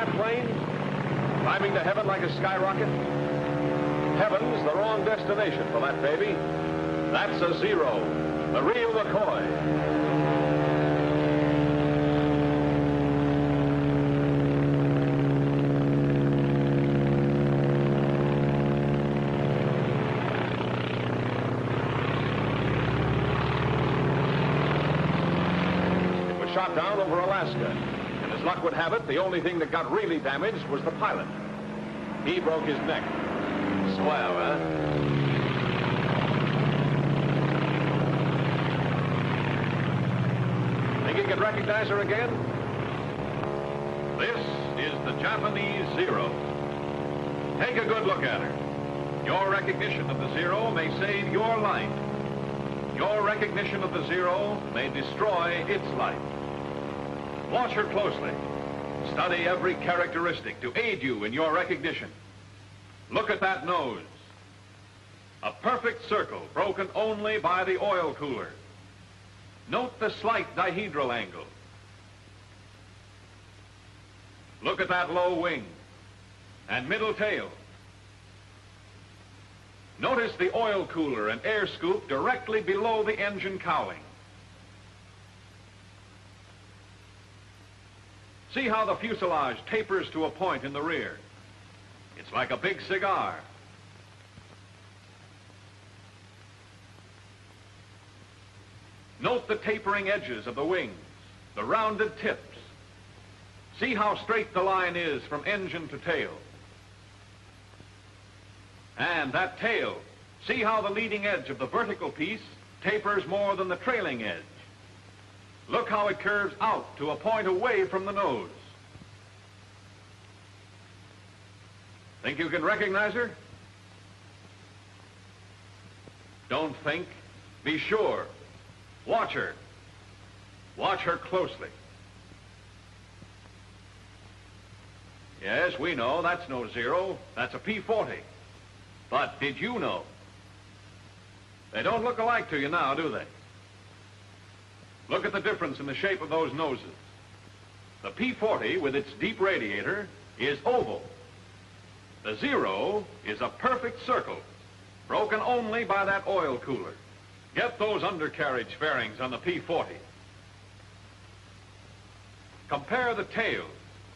that plane? Climbing to heaven like a skyrocket? Heaven's the wrong destination for that baby. That's a Zero, the real McCoy. Shot down over Alaska. And as luck would have it, the only thing that got really damaged was the pilot. He broke his neck. Swell, huh? Think you can recognize her again? This is the Japanese Zero. Take a good look at her. Your recognition of the Zero may save your life. Your recognition of the Zero may destroy its life. Watch her closely. Study every characteristic to aid you in your recognition. Look at that nose. A perfect circle broken only by the oil cooler. Note the slight dihedral angle. Look at that low wing and middle tail. Notice the oil cooler and air scoop directly below the engine cowling. See how the fuselage tapers to a point in the rear. It's like a big cigar. Note the tapering edges of the wings, the rounded tips. See how straight the line is from engine to tail. And that tail, see how the leading edge of the vertical piece tapers more than the trailing edge. Look how it curves out to a point away from the nose. Think you can recognize her? Don't think. Be sure. Watch her. Watch her closely. Yes, we know that's no Zero. That's a P-40. But did you know? They don't look alike to you now, do they? Look at the difference in the shape of those noses. The P-40, with its deep radiator, is oval. The Zero is a perfect circle, broken only by that oil cooler. Get those undercarriage fairings on the P-40. Compare the tail.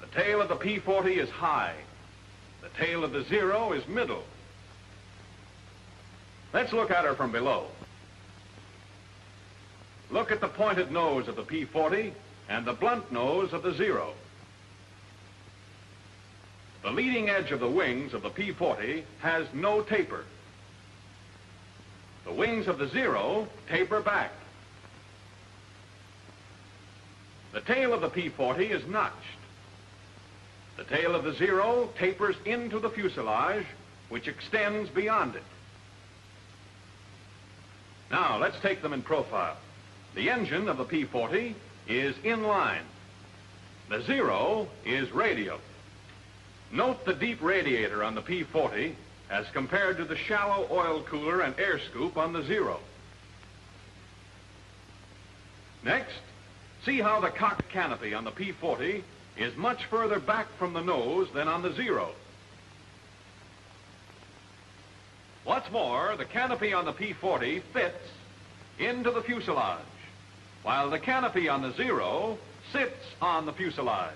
The tail of the P-40 is high. The tail of the Zero is middle. Let's look at her from below. Look at the pointed nose of the P-40 and the blunt nose of the Zero. The leading edge of the wings of the P-40 has no taper. The wings of the Zero taper back. The tail of the P-40 is notched. The tail of the Zero tapers into the fuselage, which extends beyond it. Now, let's take them in profile. The engine of the P-40 is in line. The Zero is radial. Note the deep radiator on the P-40 as compared to the shallow oil cooler and air scoop on the Zero. Next, see how the cockpit canopy on the P-40 is much further back from the nose than on the Zero. What's more, the canopy on the P-40 fits into the fuselage, while the canopy on the Zero sits on the fuselage.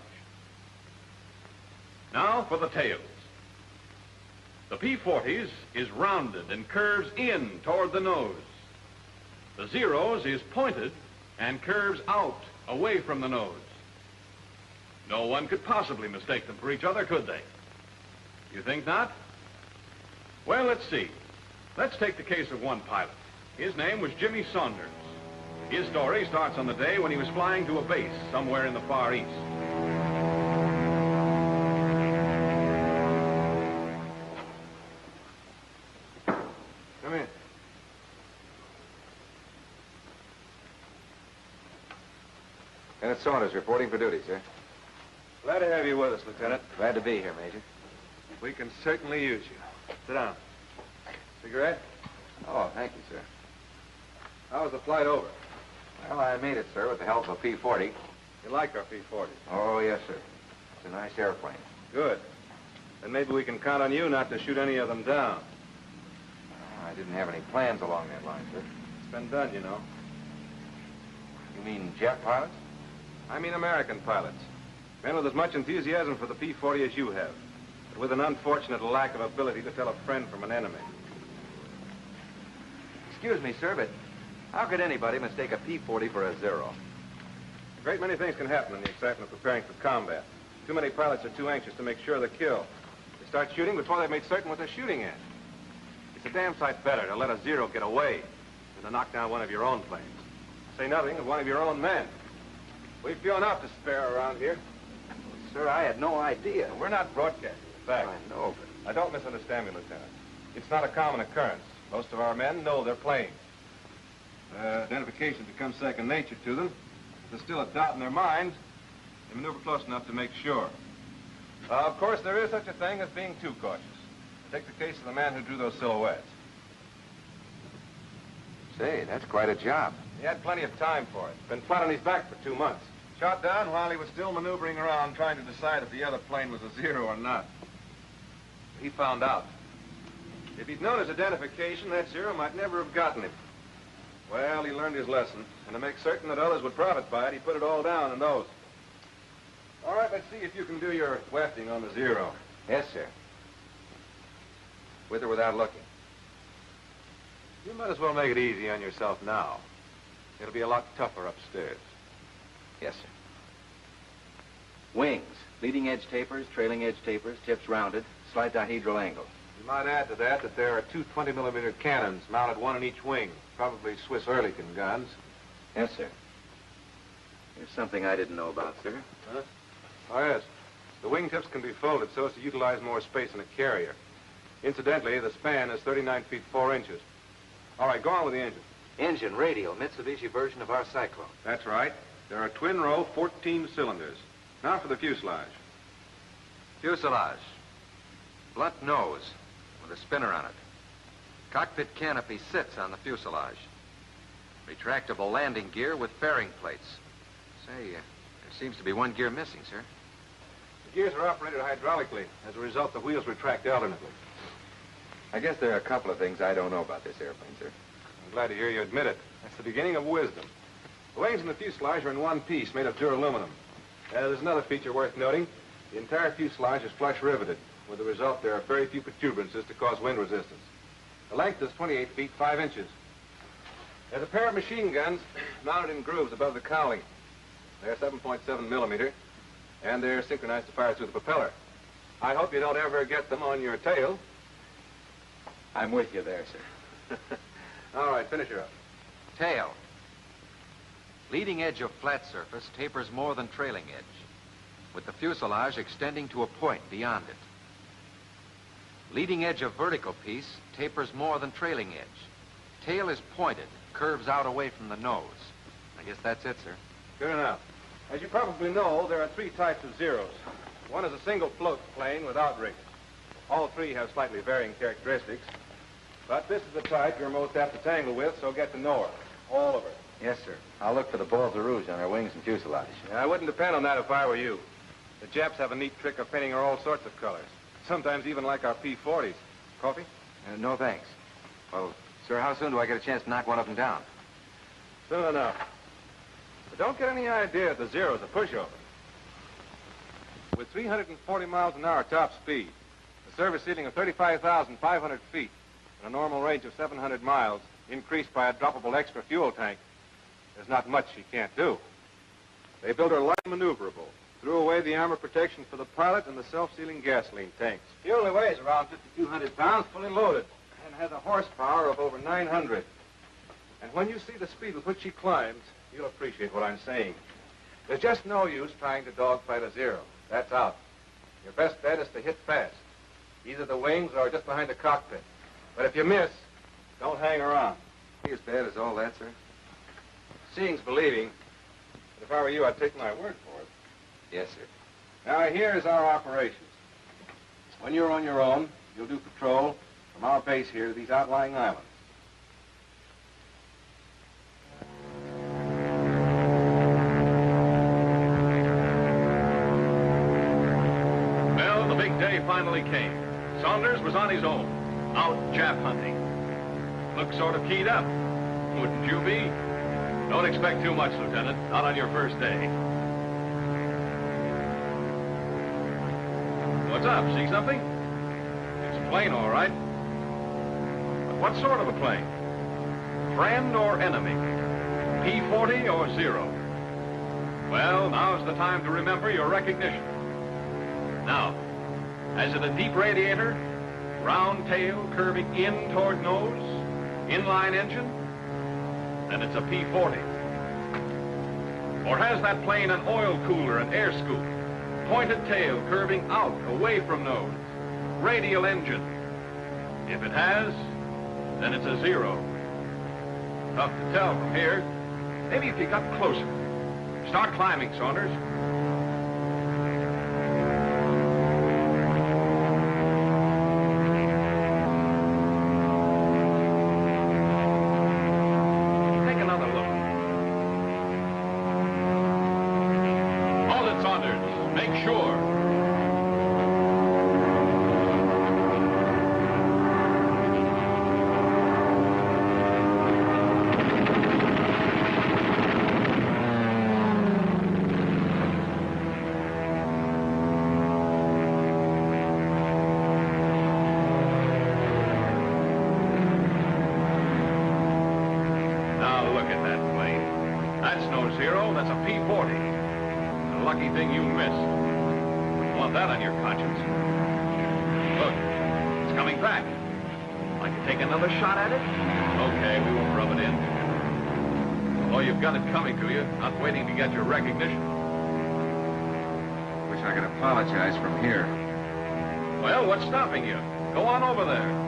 Now for the tails. The P-40's is rounded and curves in toward the nose. The Zero's is pointed and curves out away from the nose. No one could possibly mistake them for each other, could they? You think not? Well, let's see. Let's take the case of one pilot. His name was Jimmy Saunders. His story starts on the day when he was flying to a base somewhere in the Far East. Come in. Lieutenant Saunders reporting for duty, sir. Glad to have you with us, Lieutenant. Glad to be here, Major. We can certainly use you. Sit down. Cigarette? Oh, thank you, sir. How was the flight over? Well, I made it, sir, with the help of a P-40. You like our P-40? Oh, yes, sir. a nice airplane. Good. Then maybe we can count on you not to shoot any of them down. I didn't have any plans along that line, sir. It's been done, you know. You mean jet pilots? I mean American pilots. Men with as much enthusiasm for the P-40 as you have, but with an unfortunate lack of ability to tell a friend from an enemy. Excuse me, sir, but how could anybody mistake a P-40 for a Zero? A great many things can happen in the excitement of preparing for combat. Too many pilots are too anxious to make sure of the kill. They start shooting before they've made certain what they're shooting at. It's a damn sight better to let a Zero get away than to knock down one of your own planes. Say nothing of one of your own men. We've few enough to spare around here. Sir, I had no idea. We're not broadcasting the fact. I know, but... Now, don't misunderstand me, Lieutenant. It's not a common occurrence. Most of our men know their planes. Identification becomes second nature to them. If there's still a doubt in their minds, they maneuver close enough to make sure. Of course, there is such a thing as being too cautious. Take the case of the man who drew those silhouettes. Say, that's quite a job. He had plenty of time for it. Been flat on his back for 2 months. Shot down while he was still maneuvering around trying to decide if the other plane was a Zero or not. He found out. If he'd known his identification, that Zero might never have gotten him. Well, he learned his lesson, and to make certain that others would profit by it, he put it all down in those. All right, let's see if you can do your wefting on the Zero. Yes, sir. With or without looking? You might as well make it easy on yourself now. It'll be a lot tougher upstairs. Yes, sir. Wings. Leading edge tapers, trailing edge tapers, tips rounded, slight dihedral angle. You might add to that there are two 20-millimeter cannons mounted one in each wing, probably Swiss Ehrlichen guns. Yes, sir. Here's something I didn't know about, sir. Huh? Oh, yes. The wingtips can be folded so as to utilize more space in a carrier. Incidentally, the span is 39 feet 4 inches. All right, go on with the engine. Engine, radial, Mitsubishi version of our Cyclone. That's right. There are twin-row 14 cylinders. Now for the fuselage. Fuselage. Blunt nose with a spinner on it. Cockpit canopy sits on the fuselage. Retractable landing gear with fairing plates. Say, there seems to be one gear missing, sir. The gears are operated hydraulically. As a result, the wheels retract alternately. I guess there are a couple of things I don't know about this airplane, sir. I'm glad to hear you admit it. That's the beginning of wisdom. The wings and the fuselage are in one piece, made of duraluminum. There's another feature worth noting. The entire fuselage is flush riveted. With the result, there are very few protuberances to cause wind resistance. The length is 28 feet 5 inches. There's a pair of machine guns mounted in grooves above the cowling. They're 7.7 millimeter, and they're synchronized to fire through the propeller. I hope you don't ever get them on your tail. I'm with you there, sir. All right, finish her up. Tail. Leading edge of flat surface tapers more than trailing edge, with the fuselage extending to a point beyond it. Leading edge of vertical piece tapers more than trailing edge. Tail is pointed, curves out away from the nose. I guess that's it, sir. Good enough. As you probably know, there are 3 types of Zeros. One is a single float plane with outriggers. All 3 have slightly varying characteristics. But this is the type you're most apt to tangle with, so get to know her. All of her. Yes, sir. I'll look for the balls of rouge on her wings and fuselage. Yeah, I wouldn't depend on that if I were you. The Japs have a neat trick of painting her all sorts of colors. Sometimes even like our P-40s. Coffee? No, thanks. Well, sir, how soon do I get a chance to knock one of them down? Soon enough. But don't get any idea that the Zero's a pushover. With 340 miles an hour top speed, a service ceiling of 35,500 feet, and a normal range of 700 miles, increased by a droppable extra fuel tank, there's not much she can't do. They built her light and maneuverable, threw away the armor protection for the pilot and the self-sealing gasoline tanks. She only weighs around 5,200 pounds, fully loaded, and has a horsepower of over 900. And when you see the speed with which she climbs, you'll appreciate what I'm saying. There's just no use trying to dogfight a Zero. That's out. Your best bet is to hit fast, either the wings or just behind the cockpit. But if you miss, don't hang around. As bad as all that, sir? Seeing's believing. But if I were you, I'd take my word for it. Yes, sir. Now, here's our operations. When you're on your own, you'll do patrol from our base here to these outlying islands. big day finally came. Saunders was on his own, out Jap hunting. Looked sort of keyed up. Wouldn't you be? Don't expect too much, Lieutenant. Not on your first day. What's up? See something? It's a plane, all right. But what sort of a plane? Friend or enemy? P-40 or Zero? Well, now's the time to remember your recognition. Now, is it a deep radiator? Round tail curving in toward nose? Inline engine? Then it's a P-40. Or has that plane an oil cooler and air scoop? Pointed tail curving out, away from nose? Radial engine? If it has, then it's a Zero. Tough to tell from here. Maybe if you got closer. Start climbing, Saunders. Take another look. Hold it, Saunders. Make sure. Zero, that's a P-40. A lucky thing you missed. Wouldn't want that on your conscience. Look, it's coming back. Like to take another shot at it? Okay, we won't rub it in. Oh, you've got it coming to you, not waiting to get your recognition. Wish I could apologize from here. Well, what's stopping you? Go on over there.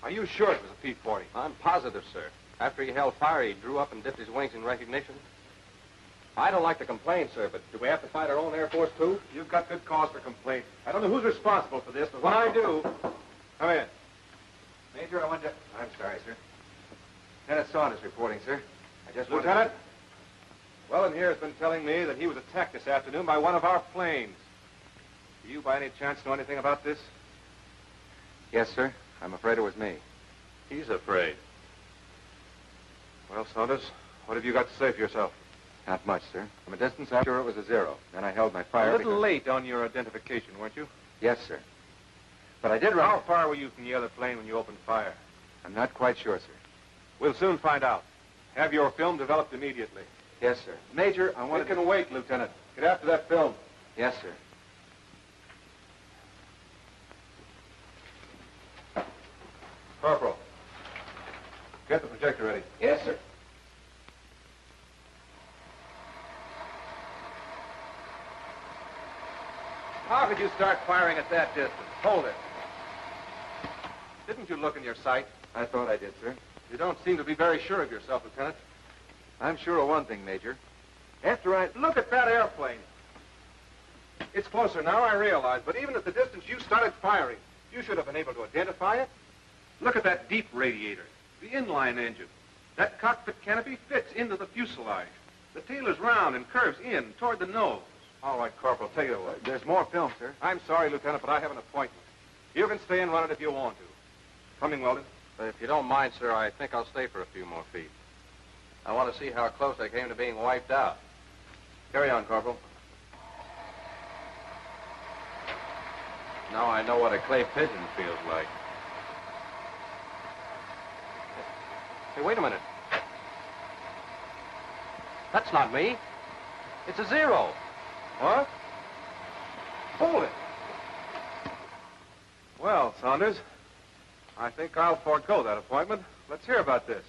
Are you sure it was a P-40? I'm positive, sir. After he held fire, he drew up and dipped his wings in recognition. I don't like to complain, sir, but do we have to fight our own Air Force, too? You've got good cause for complaint. I don't know who's responsible for this, but when I do... Come in. Major, I want to... I'm sorry, sir. Lieutenant Saunders reporting, sir. I just Lieutenant? Wellen here has been telling me that he was attacked this afternoon by one of our planes. Do you, by any chance, know anything about this? Yes, sir. I'm afraid it was me. He's afraid. Well, Saunders, what have you got to say for yourself? Not much, sir. From a distance, I'm sure it was a Zero. Then I held my fire. A little late on your identification, weren't you? Yes, sir. But I did run... How far were you from the other plane when you opened fire? I'm not quite sure, sir. We'll soon find out. Have your film developed immediately. Yes, sir. Major, I want to... It can wait, Lieutenant. Get after that film. Yes, sir. Corporal, get the projector ready. Yes, sir. How could you start firing at that distance? Hold it. Didn't you look in your sight? I thought I did, sir. You don't seem to be very sure of yourself, Lieutenant. I'm sure of one thing, Major. After I... Look at that airplane. It's closer now, I realize, but even at the distance you started firing, you should have been able to identify it. Look at that deep radiator, the inline engine. That cockpit canopy fits into the fuselage. The tail is round and curves in toward the nose. All right, Corporal, take it away. There's more film, sir. I'm sorry, Lieutenant, but I have an appointment. You can stay and run it if you want to. Coming, Weldon. If you don't mind, sir, I think I'll stay for a few more feet. I want to see how close I came to being wiped out. Carry on, Corporal. Now I know what a clay pigeon feels like. Hey, wait a minute. That's not me. It's a Zero. What? Hold it. Well, Saunders, I think I'll forego that appointment. Let's hear about this.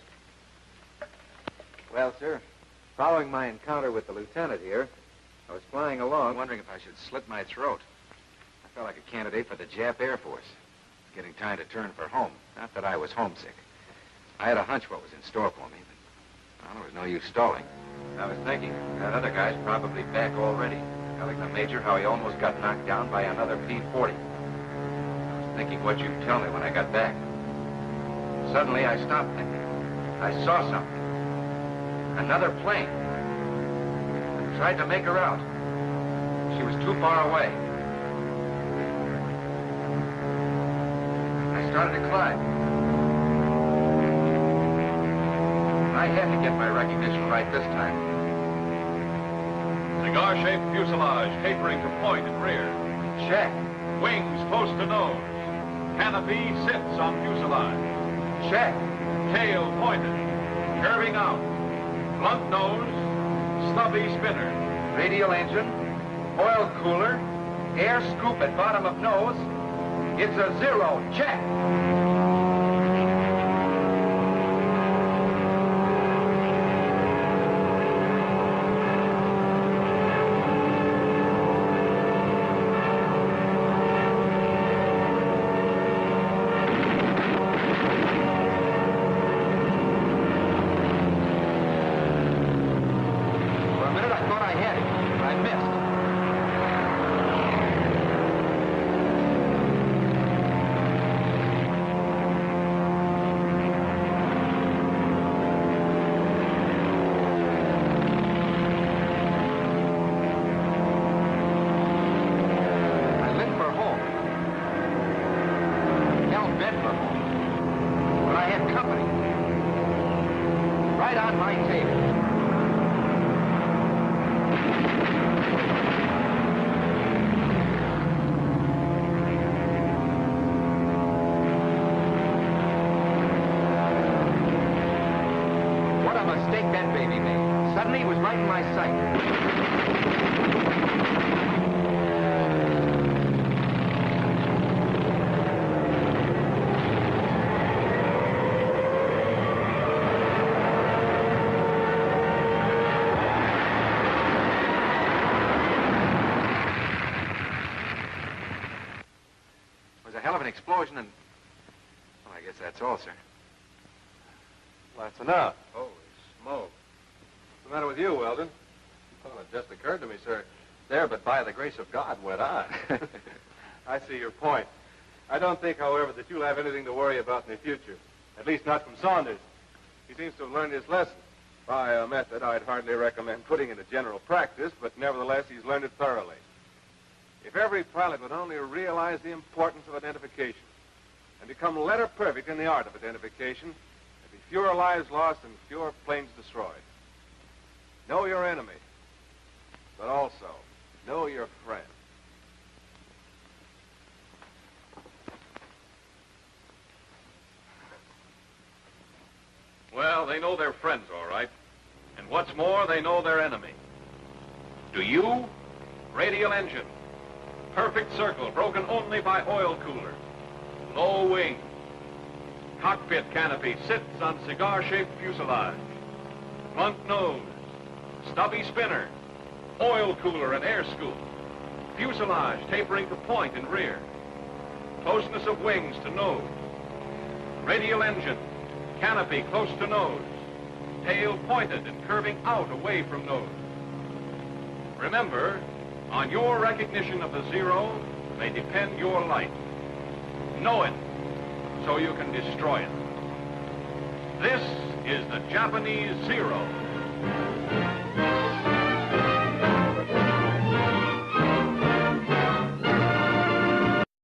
Well, sir, following my encounter with the lieutenant here, I was flying along... I'm wondering if I should slit my throat. I felt like a candidate for the Jap Air Force. Getting time to turn for home. Not that I was homesick. I had a hunch what was in store for me, but there was no use stalling. I was thinking, that other guy's probably back already. Telling the Major how he almost got knocked down by another P-40. I was thinking what you'd tell me when I got back. Suddenly, I stopped thinking. I saw something. Another plane. I tried to make her out. She was too far away. I started to climb. I had to get my recognition right this time. Cigar-shaped fuselage tapering to point and rear. Check. Wings close to nose. Canopy sits on fuselage. Check. Tail pointed. Curving out. Blunt nose. Stubby spinner. Radial engine. Oil cooler. Air scoop at bottom of nose. It's a 0. Check. Explosion and... Well, I guess that's all, sir. Well, that's enough. Holy smoke. What's the matter with you, Weldon? Well, it just occurred to me, sir. There, but by the grace of God, went on. I see your point. I don't think, however, that you'll have anything to worry about in the future. At least not from Saunders. He seems to have learned his lesson. By a method I'd hardly recommend putting into general practice, but nevertheless, he's learned it thoroughly. If every pilot would only realize the importance of identification and become letter perfect in the art of identification, there'd be fewer lives lost and fewer planes destroyed. Know your enemy, but also know your friend. Well, they know their friends, all right. And what's more, they know their enemy. Do you? Radial engine. Perfect circle, broken only by oil cooler. Low wing. Cockpit canopy sits on cigar-shaped fuselage. Blunt nose. Stubby spinner. Oil cooler and air scoop. Fuselage tapering to point in rear. Closeness of wings to nose. Radial engine. Canopy close to nose. Tail pointed and curving out away from nose. Remember, on your recognition of the Zero may depend your life. Know it so you can destroy it. This is the Japanese Zero.